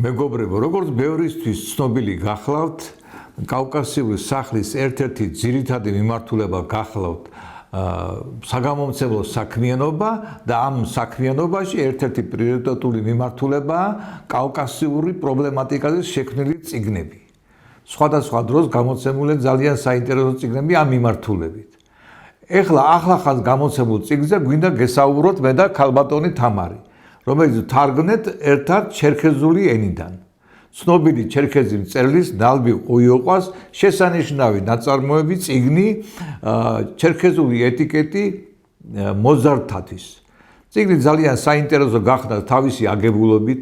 მეგობრებო, როგორც ბევრისთვის ცნობილი გახლავთ, კავკასიური სახლის ერთ-ერთი ძირითადი მიმართულება გახლავთ საგამომცემლო საქმიანობა და ამ საქმიანობაში ერთ-ერთი პრიორიტეტული მიმართულებაა კავკასიური პრობლემატიკაზე შექმნილი წიგნები. სხვადასხვა დროს გამოცემული ძალიან საინტერესო წიგნები ამ მიმართულებით. ეხლა ახლახანს გამოცემულ წიგნზე გვინდა გესაუბროთ მე და ქალბატონი თამარი, რომელიც თარგმნეთ ერთად ჩერქეზული ენიდან. ცნობილი ჩერქეზი მწერლის ნალბი ყუიოყვას შესანიშნავი ნაწარმოები წიგნი ჩერქეზული ეტიკეტი მოზარდთათვის. წიგნი ძალიან საინტერესო გახდა თავისი აგებულობით.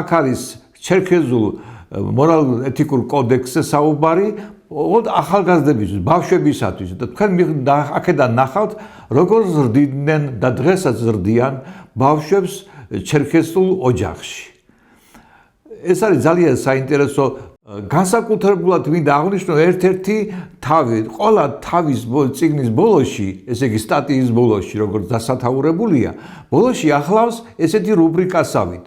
აქ არის ჩერქეზულ მორალურ-ეთიკურ კოდექსზე საუბარი ახალგაზრდებისთვის, ბავშვებისათვის და თქვენ აქედან ნახავთ, როგორ ზრდიდნენ და დღესაც ზრდიან ბავშვებს ჩერქეზულ ოჯახში. ეს არის ძალიან საინტერესო. განსაკუთრებულად მინდა აღვნიშნო ერთ-ერთი თავი, ყველა თავის წიგნის ბოლოში, ესე იგი სტატიის ბოლოში, როგორც დასათაურებულია, ბოლოში ახლავს ესეთი რუბრიკასავით: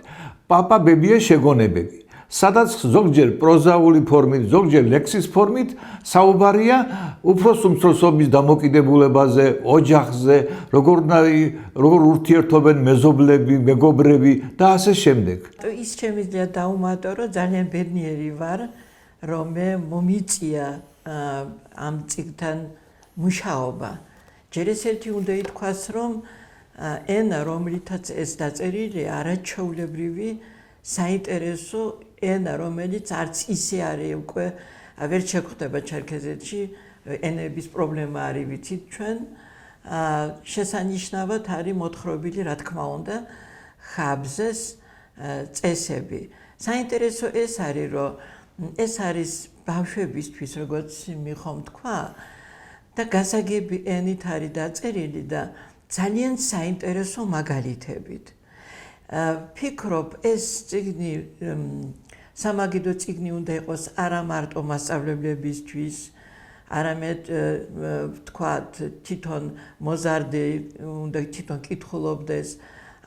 პაპა ბებია შეგონებები. სადაც ზოგჯერ პროზაული ფორმით, ზოგჯერ ლექსის ფორმით საუბარია უფროს უმცროსობის დამოკიდებულებაზე, ოჯახზე, როგორ ურთიერთობენ მეზობლები, მეგობრები და ასე შემდეგ. ის შემიძლია დაუმატო, რომ ძალიან ბედნიერი ვარ, რომ მე მომიწია ამ წიგნთან მუშაობა. ჯერ ესეთი უნდა ითქვას, რომ ენა, რომლითაც ეს დაწერილია, არაჩვეულებრივი, საინტერესო ენა, რომელიც არც ისე არის უკვე ვერ შეგვხვდება ჩერქეზეთში, ენების პრობლემა არის ვიცით ჩვენ. შესანიშნავად არის მოთხრობილი, რა თქმა უნდა, ხაბზეს წესები. საინტერესო ეს არის, რომ ეს არის ბავშვებისთვის, როგორც მიხომ თქვა, და გასაგები ენით არის დაწერილი და ძალიან საინტერესო მაგალითებით. ფიქრობ, ეს წიგნი სამაგიდო წიგნი უნდა იყოს არა მარტო მასწავლებლებისთვის, არამედ ვთქვათ, თვითონ მოზარდი უნდა თვითონ კითხულობდეს,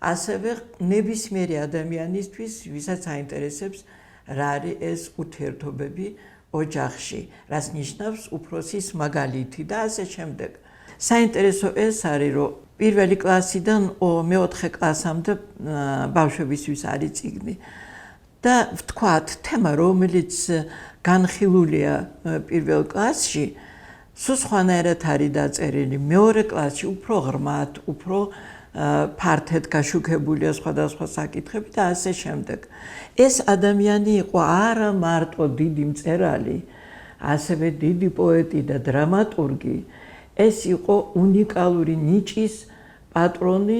ასევე ნებისმიერი ადამიანისთვის, ვისაც აინტერესებს რა არის ეს ურთიერთობები ოჯახში, რას ნიშნავს უფროსის მაგალითი და ასე შემდეგ. საინტერესო ეს არის, რომ პირველი კლასიდან მეოთხე კლასამდე ბავშვებისთვის არის წიგნი. და ვთქვათ, თემა, რომელიც განხილულია პირველ კლასში, სულ სხვანაირად არის დაწერილი. მეორე კლასში უფრო ღრმად, უფრო ფართედ გაშუქებულია სხვადასხვა საკითხები და ასე შემდეგ. ეს ადამიანი იყო არა მარტო დიდი მწერალი, ასევე დიდი პოეტი და დრამატურგი. ეს იყო უნიკალური ნიჭის პატრონი,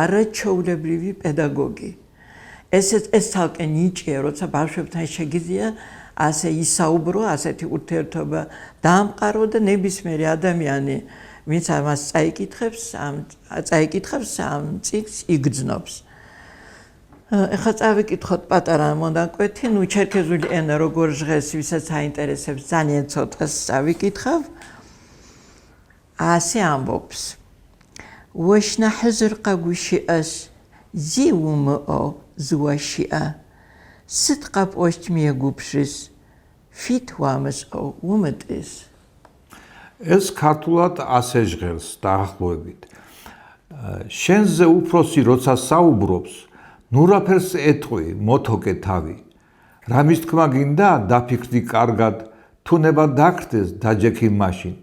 არაჩვეულებრივი პედაგოგი. ეს თალკე ნიჭია, როცა ბავშვებთან შეგიძლია ასე ისაუბრო, ასეთი ურთიერთობა დაამყარო და ნებისმიერი ადამიანი, ვინც ამას წაიკითხებს, ამ წიგნს იგრძნობს. ეხლა წავიკითხოთ პატარა მონაკვეთი, ჩერქეზული ენა როგორ ჟღერს, ვისაც აინტერესებს, ძალიან ცოტას წავიკითხავ. ასე ამბობს: "ვაშნა ჰაზრ ყაგუშიას ზიუმო ზუაშია სიტყაპ ოშტმიეგუბშის ფითვამს უმეტეს." ეს ქართულად ასე ჟღერს დაახლოებით. შენზე უფროსი როცა საუბრობს, ნურაფერს ეტყვი, მოთოკე თავი. რამის თქმა გინდა, დაფიქრდი კარგად, თუ ნება დაგხდეს, დაჯექი მაშინ.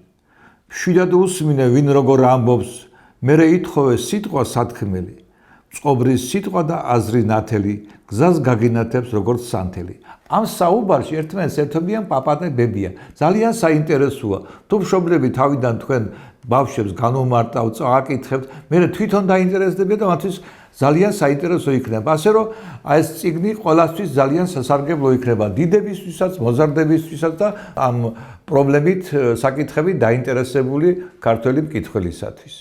მშვიდად უსმინე ვინ როგორ ამბობს, მერე ითხოვე სიტყვა სათქმელი. წყობრის სიტყვა და აზრი ნათელი, გზას გაგინათებს როგორც სანთელი. ამ საუბარში ერთმანეთს ერთობიან პაპა და ბებია. ძალიან საინტერესოა. თუ მშობლები თავიდან თქვენ ბავშვებს განუმარტავთ, წააკითხებთ, მერე თვითონ დაინტერესდებიან და მათთვის ძალიან საინტერესო იქნება. ასე რომ ეს წიგნი ყველასთვის ძალიან სასარგებლო იქნება, დიდებისთვისაც, მოზარდებისთვისაც და ამ პრობლემით, საკითხებით დაინტერესებული ქართველი მკითხველისათვის.